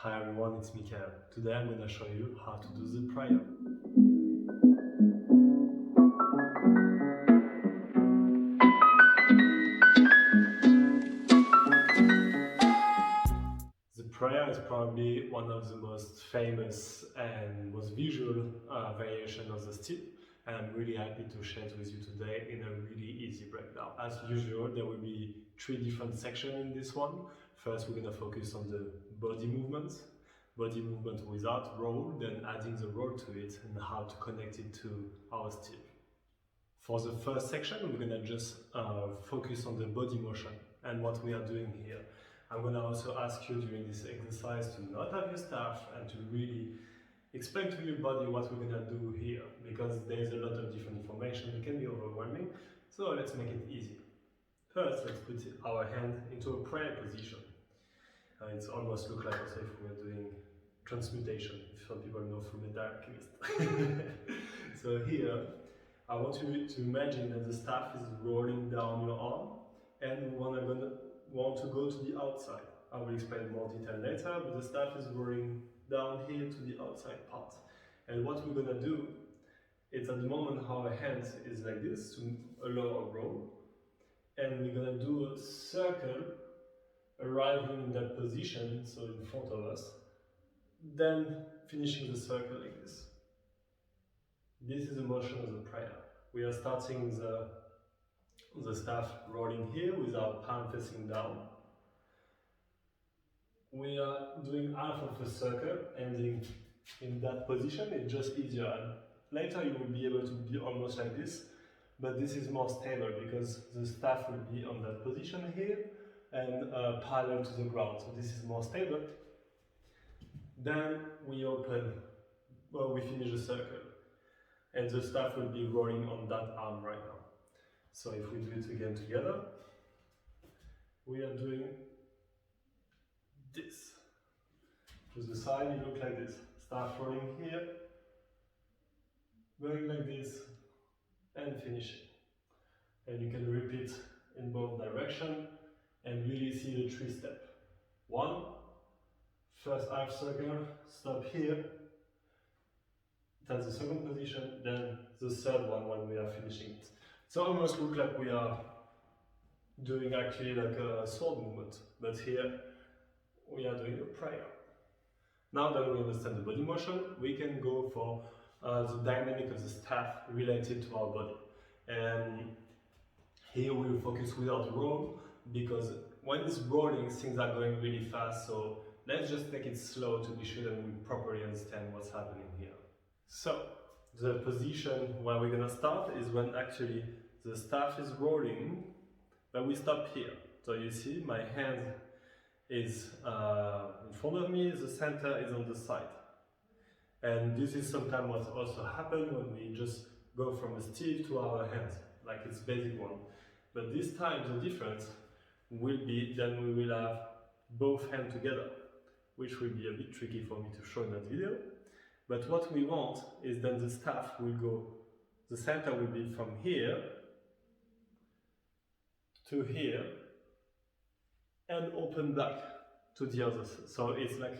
Hi everyone, it's Mikael. Today I'm going to show you how to do the prayer. The prayer is probably one of the most famous and most visual variation of the step, and I'm really happy to share it with you today in a really easy breakdown. As usual, there will be three different sections in this one. First, we're going to focus on the body movement without roll, then adding the roll to it and how to connect it to our step. For the first section, we're going to just focus on the body motion and what we are doing here. I'm going to also ask you during this exercise to not have your staff and to really explain to your body what we're going to do here, because there's a lot of different information. It can be overwhelming, so let's make it easy. First, let's put our hand into a prayer position. It's almost look like as if we're doing transmutation, if some people know from the alchemist. So here, I want you to imagine that the staff is rolling down your arm and want to go to the outside. I will explain more detail later, but the staff is rolling down here to the outside part. And what we're going to do is at the moment our hands is like this to allow a roll, and we're going to do a circle arriving in that position, so in front of us, then finishing the circle like this. This is the motion of the prayer. We are starting the staff rolling here with our palm facing down. We are doing half of a circle, ending in that position. It's just easier. And later you will be able to be almost like this, but this is more stable because the staff will be on that position here and parallel to the ground. So this is more stable. Then we finish the circle, and the staff will be rolling on that arm right now. So if we do it again together, we are doing this. To the side, you look like this. Start rolling here, going like this, and finishing. And you can repeat in both directions and really see the three steps. One, first half circle, stop here. That's the second position, then the third one when we are finishing it. So almost look like we are doing actually like a sword movement, but here we are doing a prayer. Now that we understand the body motion, we can go for the dynamic of the staff related to our body. And here we will focus without roll, because when it's rolling, things are going really fast. So let's just take it slow to be sure that we properly understand what's happening here. So the position where we're gonna start is when actually the staff is rolling, but we stop here. So you see my hand is in front of me, the center is on the side. And this is sometimes what also happens when we just go from a stiff to our hands, like it's basic one. But this time the difference will be then we will have both hands together, which will be a bit tricky for me to show in that video. But what we want is then the staff will go, the center will be from here to here and open back to the other side. So it's like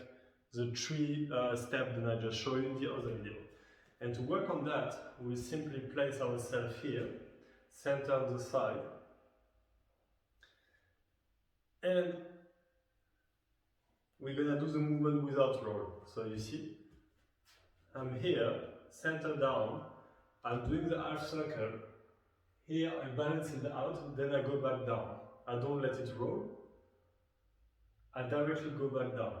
the three steps that I just showed you in the other video. And to work on that, we simply place ourselves here, center on the side, and we're gonna do the movement without roll. So you see, I'm here, center down, I'm doing the half circle, here I balance it out, then I go back down. I don't let it roll, I directly go back down.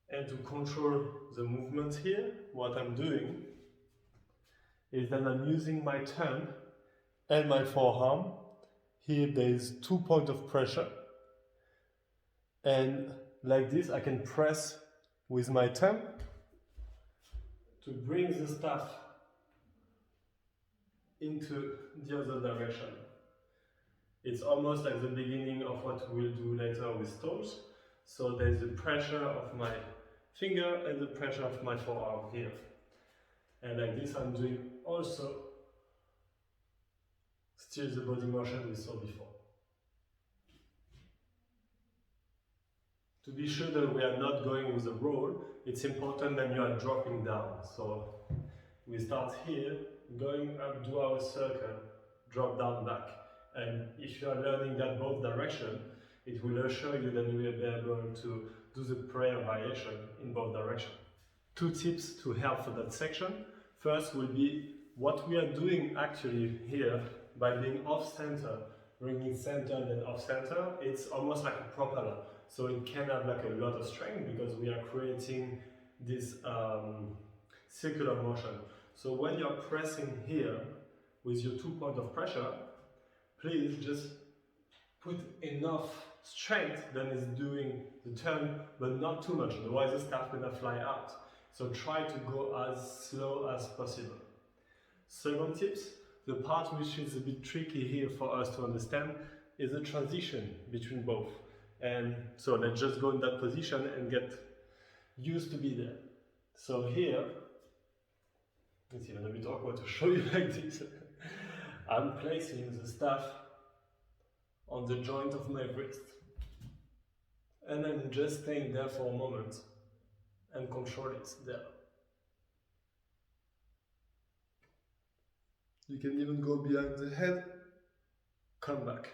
And to control the movement here, what I'm doing is that I'm using my thumb and my forearm. Here there's 2 points of pressure. And like this I can press with my thumb to bring the staff into the other direction. It's almost like the beginning of what we'll do later with toes. So there's the pressure of my finger and the pressure of my forearm here. And like this I'm doing also still the body motion we saw before. To be sure that we are not going with a roll, it's important that you are dropping down. So we start here, going up to our circle, drop down back. And if you are learning that both direction, it will assure you that you will be able to do the prayer variation in both directions. Two tips to help for that section. First will be what we are doing actually here by being off center, bringing center then off center. It's almost like a propeller. So it can have like a lot of strength because we are creating this circular motion. So when you're pressing here with your 2 points of pressure, please just put enough strength that is doing the turn, but not too much, otherwise the staff gonna fly out. So try to go as slow as possible. Second tips, the part which is a bit tricky here for us to understand is the transition between both. And so let's just go in that position and get used to be there. So here, it's even a bit awkward to show you like this. I'm placing the staff on the joint of my wrist. And I'm just staying there for a moment and control it there. You can even go behind the head, come back.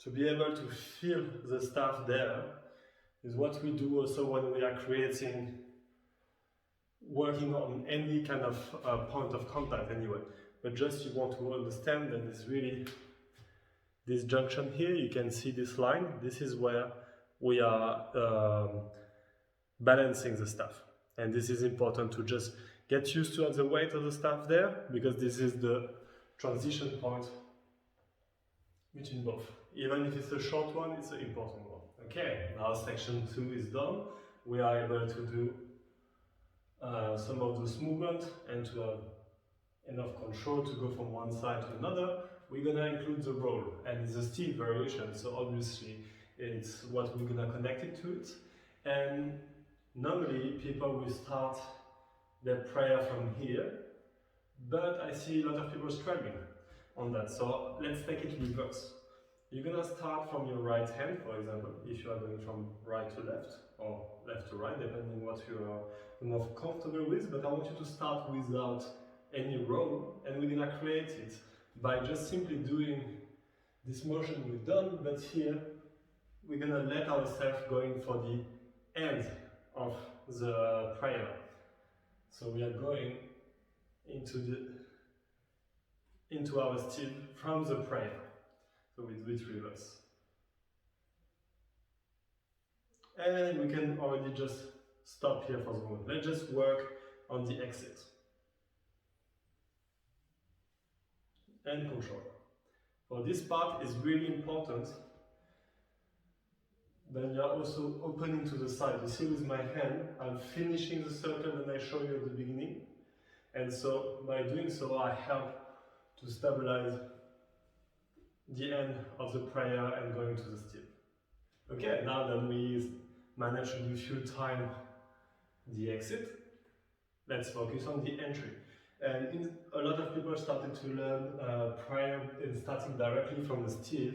To be able to feel the staff there is what we do also when we are working on any kind of point of contact anyway. But just you want to understand that it's really this junction here, you can see this line, this is where we are balancing the staff. And this is important to just get used to the weight of the staff there, because this is the transition point between both. Even if it's a short one, it's an important one. Okay, now section 2 is done. We are able to do some of this movement and to have enough control to go from one side to another. We're gonna include the roll, and it's a steel variation, so obviously it's what we're gonna connect it to it. And normally people will start their prayer from here, but I see a lot of people struggling on that, so let's take it reverse. You're gonna start from your right hand, for example, if you are going from right to left, or left to right, depending what you are more comfortable with, but I want you to start without any roll, and we're gonna create it by just simply doing this motion we've done, but here we're gonna let ourselves going for the end of the prayer. So we are going into our steel from the prayer. So we do it reverse. And we can already just stop here for the moment. Let's just work on the exit. And control. For this part is really important. Then you are also opening to the side. You see with my hand, I'm finishing the circle that I showed you at the beginning. And so by doing so, I help to stabilize the end of the prayer and going to the steel. Okay, now that we managed to do a few times the exit, let's focus on the entry. And a lot of people started to learn prayer and starting directly from the steel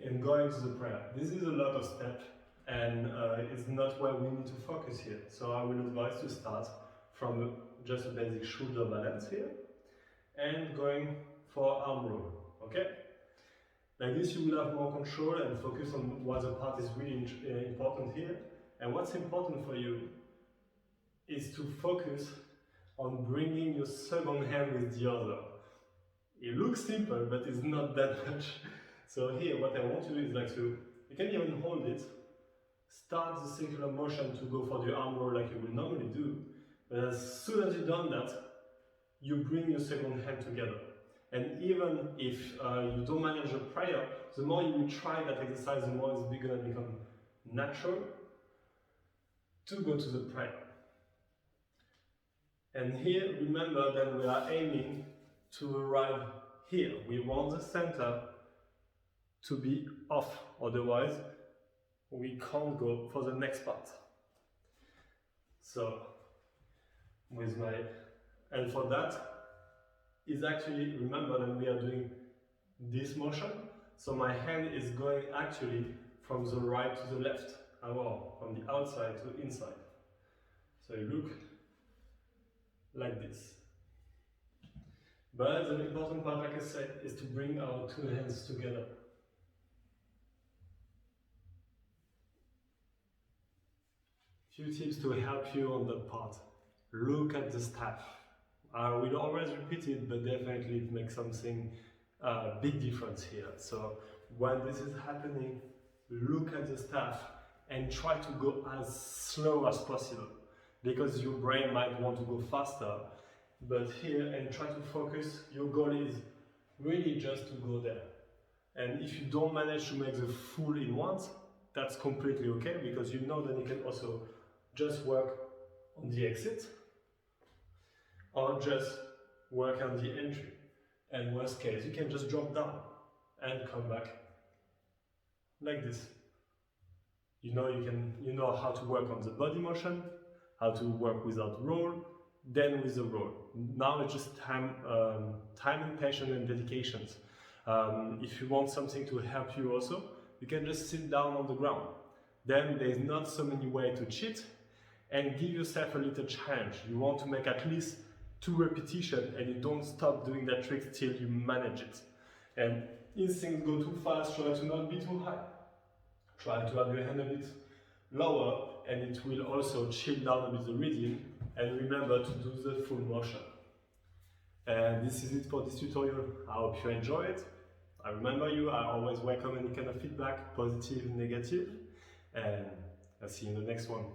and going to the prayer. This is a lot of steps, and it's not where we need to focus here. So I will advise to start from just a basic shoulder balance here and going for arm roll. Okay? Like this you will have more control and focus on what the part is really important here. And what's important for you is to focus on bringing your second hand with the other. It looks simple, but it's not that much. So here what I want you to do is like you can even hold it, start the circular motion to go for the arm roll like you will normally do, but as soon as you've done that, you bring your second hand together. And even if you don't manage your prayer, the more you will try that exercise, the more it's going to become natural to go to the prayer. And here, remember that we are aiming to arrive here. We want the center to be off, otherwise we can't go for the next part. So, and for that, is actually, remember that we are doing this motion, so my hand is going actually from the right to the left, or from the outside to inside. So you look like this. But the important part, like I said, is to bring our two hands together. Few tips to help you on that part. Look at the staff. I will always repeat it, but definitely it makes something big difference here. So when this is happening, look at the staff and try to go as slow as possible, because your brain might want to go faster, but here, and try to focus. Your goal is really just to go there. And if you don't manage to make the full in once, that's completely okay, because you know that you can also just work on the exit or just work on the entry. And worst case, you can just drop down and come back like this. You know how to work on the body motion, how to work without roll, then with the roll. Now it's just time and patience and dedications. If you want something to help you also, you can just sit down on the ground. Then there's not so many ways to cheat, and give yourself a little challenge. You want to make at least 2 repetitions, and you don't stop doing that trick till you manage it. And if things go too fast, try to not be too high. Try to have your hand a bit lower, and it will also chill down a bit the rhythm. And remember to do the full motion. And this is it for this tutorial. I hope you enjoy it. I remember you, I always welcome any kind of feedback, positive, negative. And I'll see you in the next one.